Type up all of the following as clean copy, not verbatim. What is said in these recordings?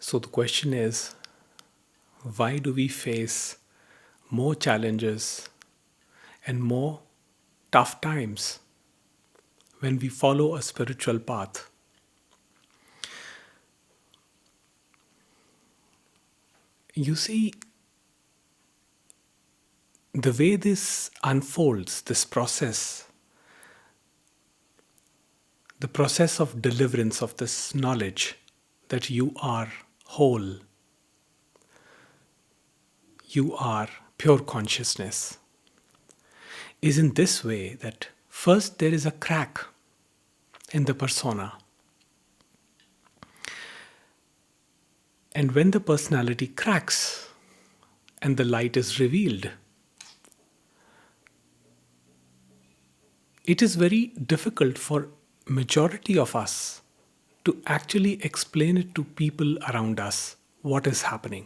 So the question is, why do we face more challenges and more tough times when we follow a spiritual path? You see, the way this unfolds, this process, the process of deliverance of this knowledge that you are whole, you are pure consciousness, is in this way that first there is a crack in the persona. And when the personality cracks and the light is revealed, it is very difficult for majority of us to actually explain it to people around us what is happening.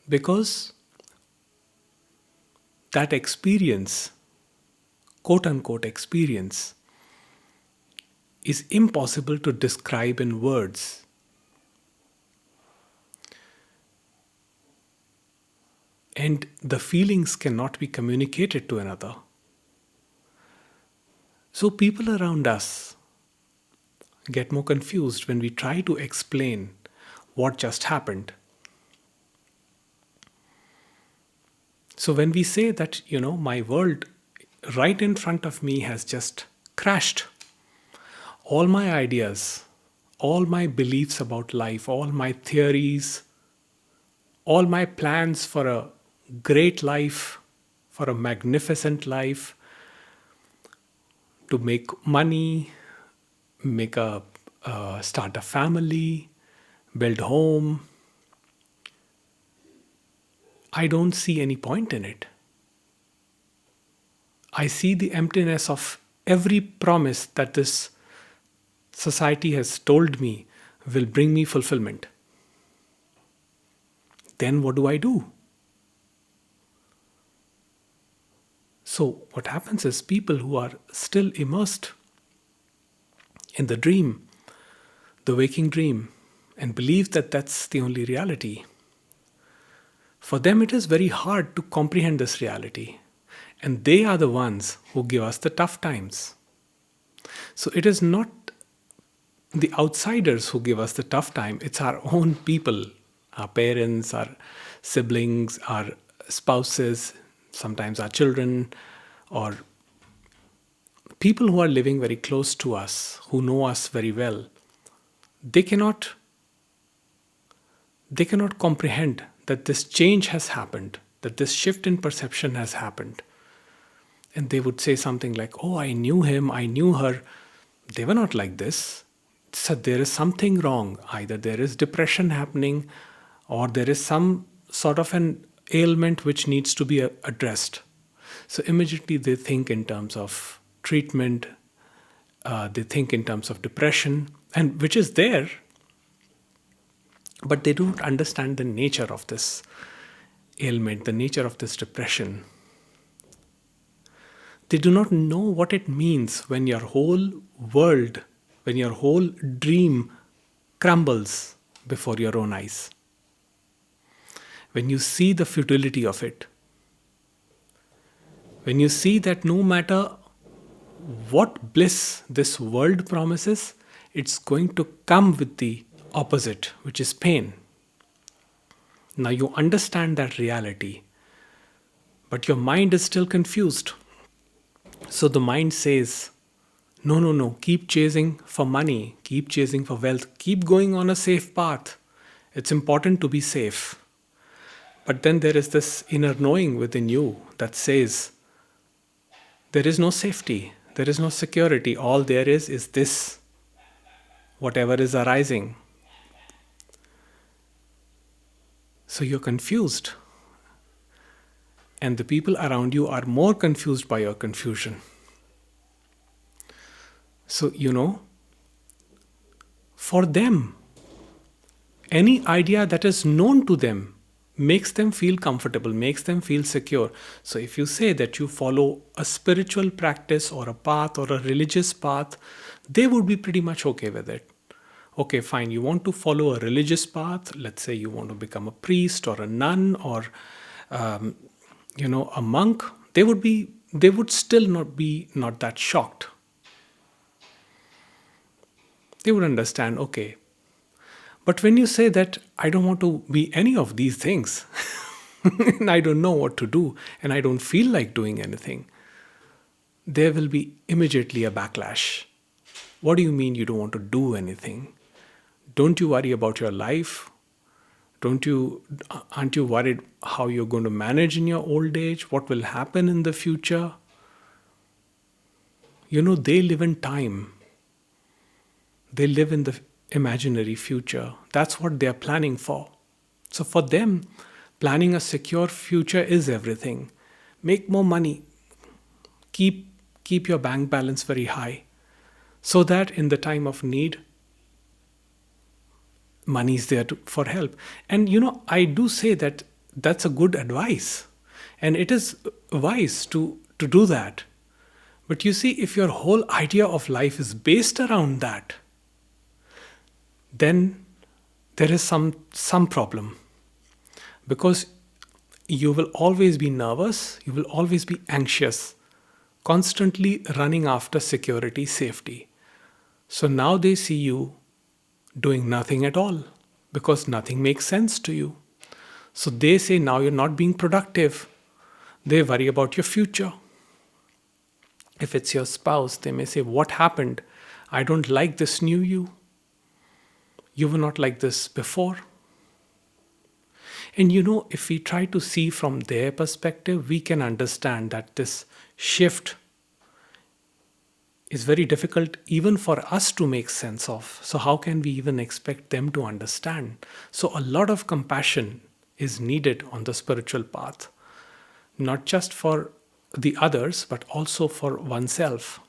Because that experience, quote unquote experience, is impossible to describe in words. And the feelings cannot be communicated to another. So people around us get more confused when we try to explain what just happened. So when we say that, my world right in front of me has just crashed, all my ideas, all my beliefs about life, all my theories, all my plans for a great life, for a magnificent life, to make money, start a family, build home, I don't see any point in it. I see the emptiness of every promise that this society has told me will bring me fulfillment. Then what do I do? So what happens is people who are still immersed in the dream, the waking dream, and believe that that's the only reality, for them it is very hard to comprehend this reality. And they are the ones who give us the tough times. So it is not the outsiders who give us the tough time, it's our own people, our parents, our siblings, our spouses, sometimes our children, or people who are living very close to us, who know us very well. They cannot comprehend that this change has happened, that this shift in perception has happened. And they would say something like, oh, I knew him, I knew her. They were not like this. So there is something wrong. Either there is depression happening, or there is some sort of an ailment which needs to be addressed. So immediately they think in terms of treatment, they think in terms of depression, and which is there, but they don't understand the nature of this ailment, the nature of this depression. They do not know what it means when your whole world, when your whole dream crumbles before your own eyes. When you see the futility of it. When you see that no matter what bliss this world promises, it's going to come with the opposite, which is pain. Now you understand that reality, but your mind is still confused. So the mind says, no, keep chasing for money, keep chasing for wealth, keep going on a safe path. It's important to be safe. But then there is this inner knowing within you that says, there is no safety, there is no security, all there is this, whatever is arising. So you're confused. And the people around you are more confused by your confusion. So, for them, any idea that is known to them makes them feel comfortable, makes them feel secure. So if you say that you follow a spiritual practice or a path or a religious path, they would be pretty much okay with it. Okay, fine, you want to follow a religious path. Let's say you want to become a priest or a nun or um, a monk. They would still not that shocked. They would understand, okay. But when you say that I don't want to be any of these things, and I don't know what to do, and I don't feel like doing anything, there will be immediately a backlash. What do you mean you don't want to do anything? Don't you worry about your life? Aren't you worried how you're going to manage in your old age? What will happen in the future? They live in time. They live in the imaginary future. That's what they're planning for. So for them, planning a secure future is everything. Make more money. Keep your bank balance very high so that in the time of need, money is there for help. And I do say that that's a good advice. And it is wise to do that. But you see, if your whole idea of life is based around that, then there is some problem. Because you will always be nervous, you will always be anxious, constantly running after security, safety. So now they see you doing nothing at all because nothing makes sense to you. So they say now you're not being productive. They worry about your future. If it's your spouse, they may say, what happened? I don't like this new you. You were not like this before. And if we try to see from their perspective, we can understand that this shift is very difficult even for us to make sense of. So, how can we even expect them to understand? So, a lot of compassion is needed on the spiritual path, not just for the others, but also for oneself.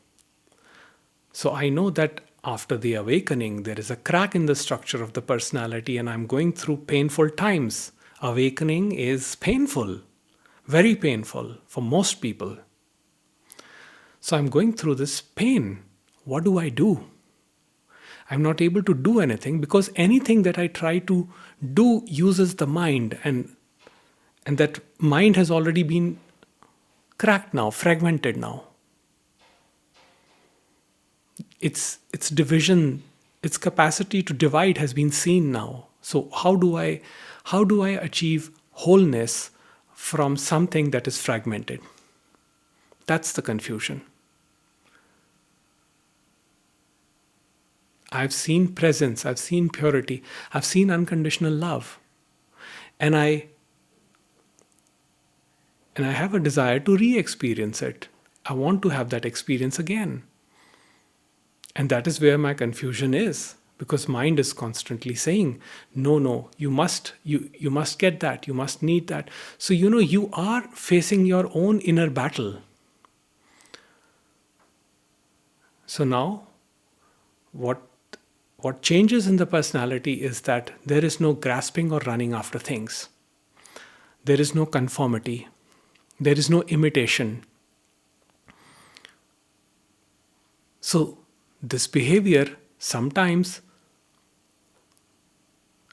So, I know that after the awakening, there is a crack in the structure of the personality, and I'm going through painful times. Awakening is painful, very painful for most people. So I'm going through this pain. What do I do? I'm not able to do anything because anything that I try to do uses the mind, and that mind has already been cracked now, fragmented now. Its division, its capacity to divide has been seen now. So how do I achieve wholeness from something that is fragmented? That's the confusion. I've seen presence, I've seen purity, I've seen unconditional love. And I have a desire to re-experience it. I want to have that experience again. And that is where my confusion is, because mind is constantly saying, no, you must get that, you must need that. So you are facing your own inner battle. So now what changes in the personality is that there is no grasping or running after things. There is no conformity. There is no imitation. So this behavior sometimes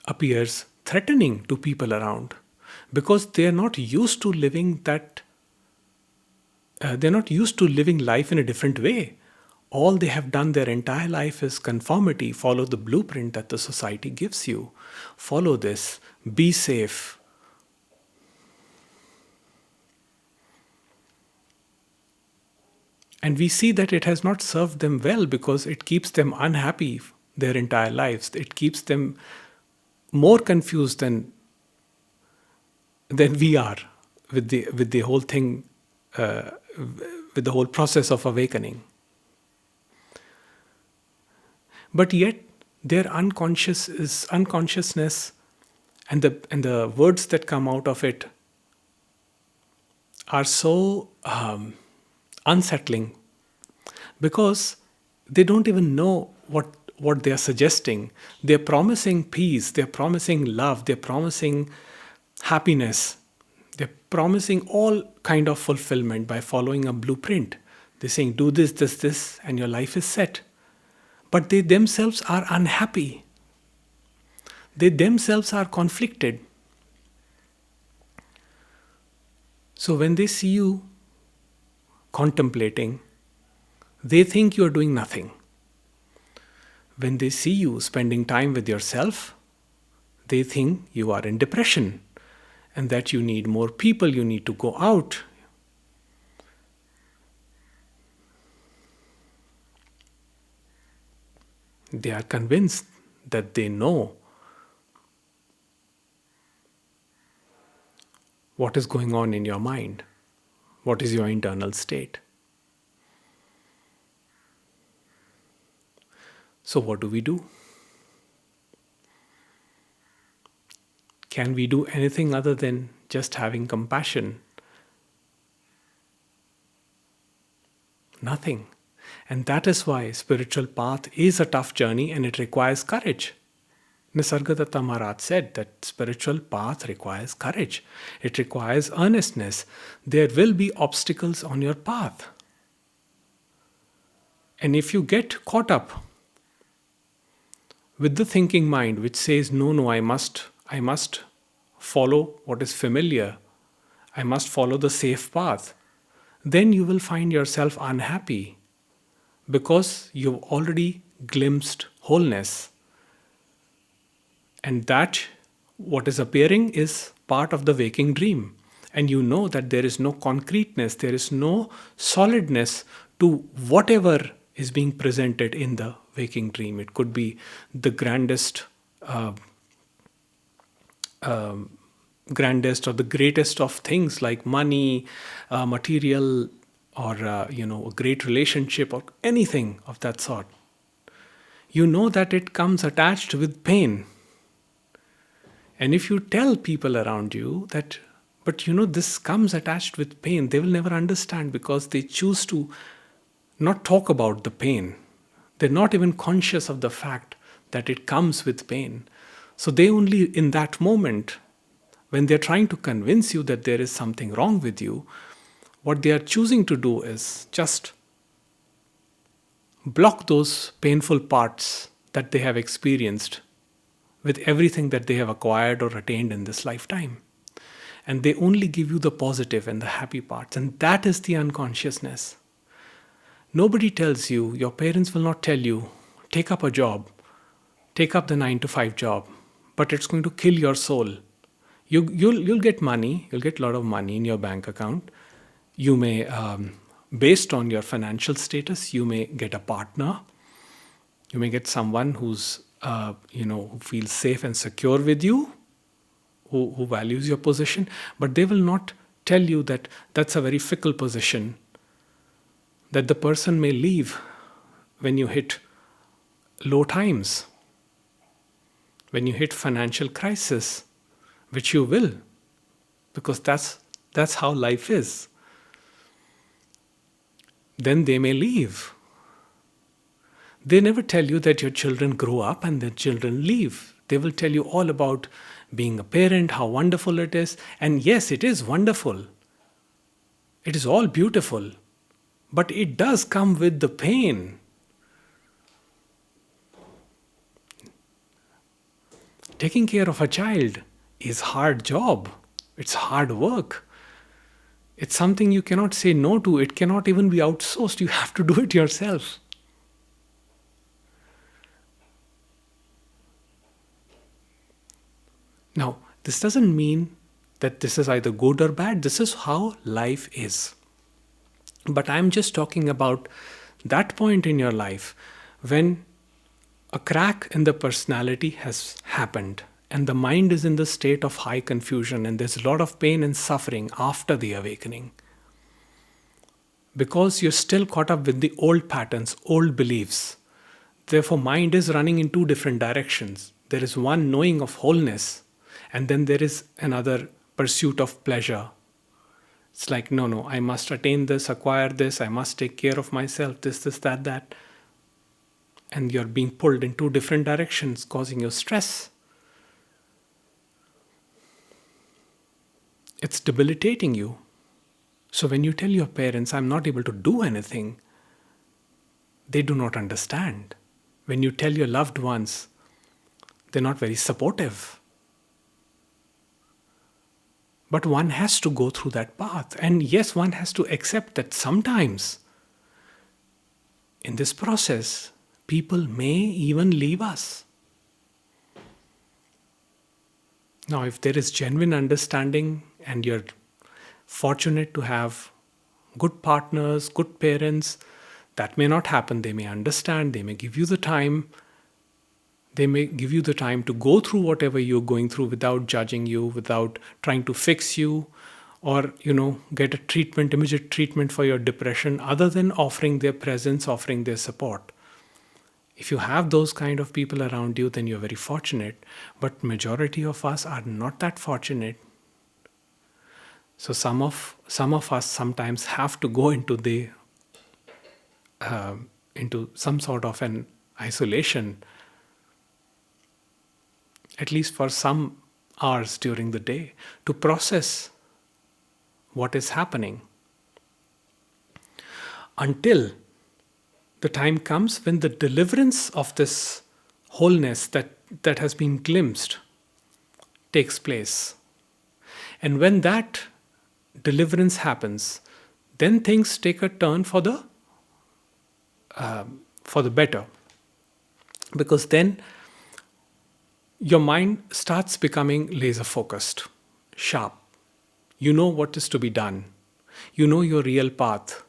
appears threatening to people around because they are not used to living that. They're not used to living life in a different way. All they have done their entire life is conformity. Follow the blueprint that the society gives you. Follow this. Be safe. And we see that it has not served them well because it keeps them unhappy their entire lives. It keeps them more confused than we are with the whole thing, with the whole process of awakening. But yet, their unconsciousness and the words that come out of it are so unsettling because they don't even know what they are suggesting. They're promising peace, they're promising love, they're promising happiness, they're promising all kind of fulfillment by following a blueprint. They're saying, do this, and your life is set. But they themselves are unhappy. They themselves are conflicted. So when they see you contemplating, they think you are doing nothing. When they see you spending time with yourself, they think you are in depression and that you need more people, you need to go out. They are convinced that they know what is going on in your mind, what is your internal state. So, what do we do? Can we do anything other than just having compassion? Nothing. And that is why spiritual path is a tough journey and it requires courage. Nisargadatta Maharaj said that spiritual path requires courage. It requires earnestness. There will be obstacles on your path. And if you get caught up with the thinking mind which says, no, I must follow what is familiar, I must follow the safe path, then you will find yourself unhappy because you've already glimpsed wholeness. And that, what is appearing, is part of the waking dream. And you know that there is no concreteness, there is no solidness to whatever is being presented in the waking dream. It could be the grandest or the greatest of things like money, material, or a great relationship, or anything of that sort. You know that it comes attached with pain. And if you tell people around you that, but this comes attached with pain, they will never understand because they choose to not talk about the pain. They're not even conscious of the fact that it comes with pain. So they only, in that moment, when they're trying to convince you that there is something wrong with you, what they are choosing to do is just block those painful parts that they have experienced with everything that they have acquired or attained in this lifetime. And they only give you the positive and the happy parts. And that is the unconsciousness. Nobody tells you, your parents will not tell you, take up a job, take up the 9-to-5 job, but it's going to kill your soul. You'll get money, you'll get a lot of money in your bank account. You may, based on your financial status, you may get a partner. You may get someone who's, who feels safe and secure with you, who values your position, but they will not tell you that that's a very fickle position, that the person may leave when you hit low times, when you hit financial crisis, which you will, because that's how life is. Then they may leave. They never tell you that your children grow up and their children leave. They will tell you all about being a parent, how wonderful it is. And yes, it is wonderful. It is all beautiful. But it does come with the pain. Taking care of a child is hard job. It's hard work. It's something you cannot say no to. It cannot even be outsourced. You have to do it yourself. Now, this doesn't mean that this is either good or bad. This is how life is. But I'm just talking about that point in your life when a crack in the personality has happened and the mind is in the state of high confusion and there's a lot of pain and suffering after the awakening. Because you're still caught up with the old patterns, old beliefs. Therefore, mind is running in two different directions. There is one knowing of wholeness, and then there is another pursuit of pleasure. It's like, no, I must attain this, acquire this, I must take care of myself, this, that. And you're being pulled in two different directions, causing you stress. It's debilitating you. So when you tell your parents, I'm not able to do anything, they do not understand. When you tell your loved ones They're not very supportive. But one has to go through that path. And yes, one has to accept that sometimes in this process, people may even leave us. Now, if there is genuine understanding and you're fortunate to have good partners, good parents, that may not happen. They may understand, they may give you the time. They may give you the time to go through whatever you're going through without judging you, without trying to fix you, or get a treatment, immediate treatment for your depression, other than offering their presence, offering their support. If you have those kind of people around you, then you're very fortunate. But majority of us are not that fortunate. So some of us sometimes have to go into some sort of an isolation, at least for some hours during the day, to process what is happening, until the time comes when the deliverance of this wholeness that has been glimpsed takes place. And when that deliverance happens, then things take a turn for the better, because then your mind starts becoming laser focused, sharp. You know what is to be done. You know your real path.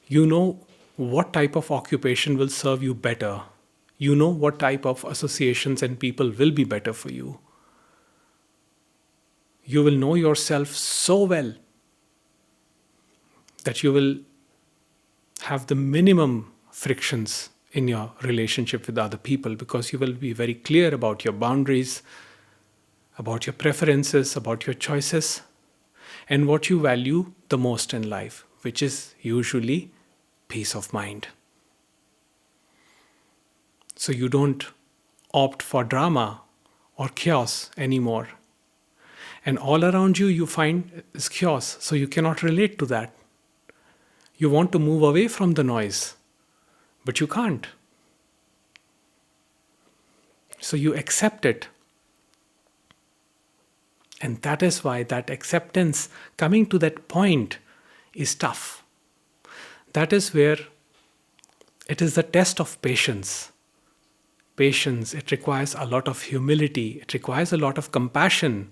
You know what type of occupation will serve you better. You know what type of associations and people will be better for you. You will know yourself so well that you will have the minimum frictions in your relationship with other people, because you will be very clear about your boundaries, about your preferences, about your choices, and what you value the most in life, which is usually peace of mind. So you don't opt for drama or chaos anymore. And all around you find is chaos, so you cannot relate to that. You want to move away from the noise, but you can't. So you accept it. And that is why that acceptance, coming to that point, is tough. That is where it is the test of patience. Patience, it requires a lot of humility, it requires a lot of compassion.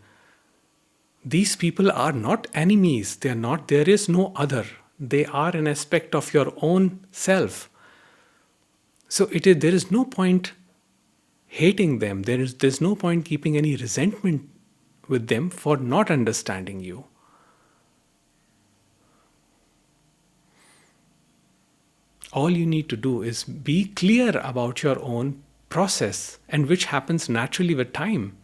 These people are not enemies, there is no other. They are an aspect of your own self. So there is no point hating them, there's no point keeping any resentment with them for not understanding you. All you need to do is be clear about your own process, and which happens naturally with time.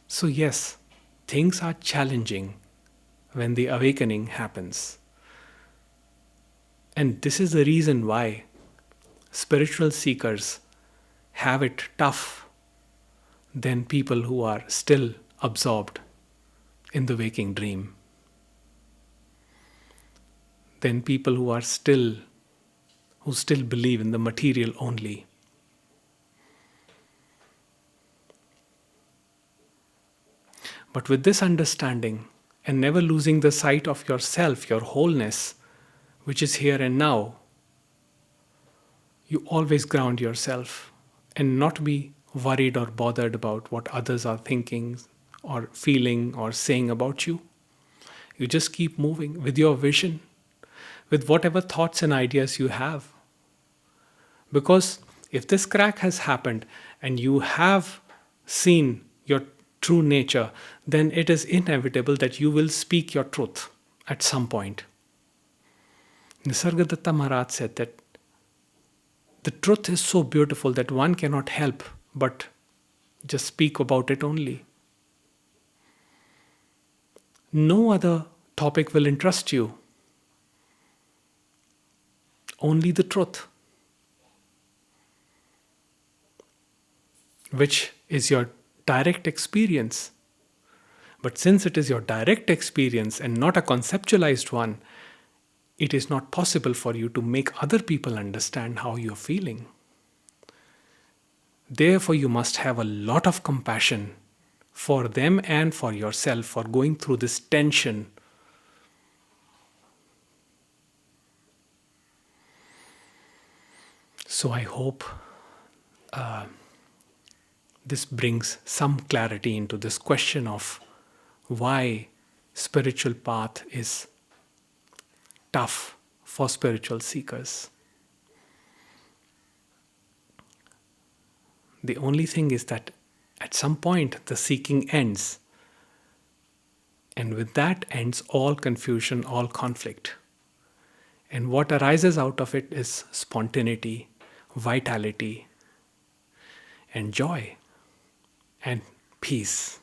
So yes, things are challenging when the awakening happens. And this is the reason why spiritual seekers have it tough than people who are still absorbed in the waking dream. Than people who still believe in the material only. But with this understanding, and never losing the sight of yourself, your wholeness, which is here and now, you always ground yourself and not be worried or bothered about what others are thinking or feeling or saying about you. You just keep moving with your vision, with whatever thoughts and ideas you have. Because if this crack has happened and you have seen your true nature, then it is inevitable that you will speak your truth at some point. Nisargadatta Maharaj said that the truth is so beautiful that one cannot help but just speak about it only. No other topic will interest you. Only the truth, which is your direct experience. But since it is your direct experience and not a conceptualized one, it is not possible for you to make other people understand how you're feeling. Therefore, you must have a lot of compassion for them and for yourself for going through this tension. So I hope this brings some clarity into this question of why spiritual path is tough for spiritual seekers. The only thing is that at some point the seeking ends, and with that ends all confusion, all conflict. And what arises out of it is spontaneity, vitality, and joy, and peace.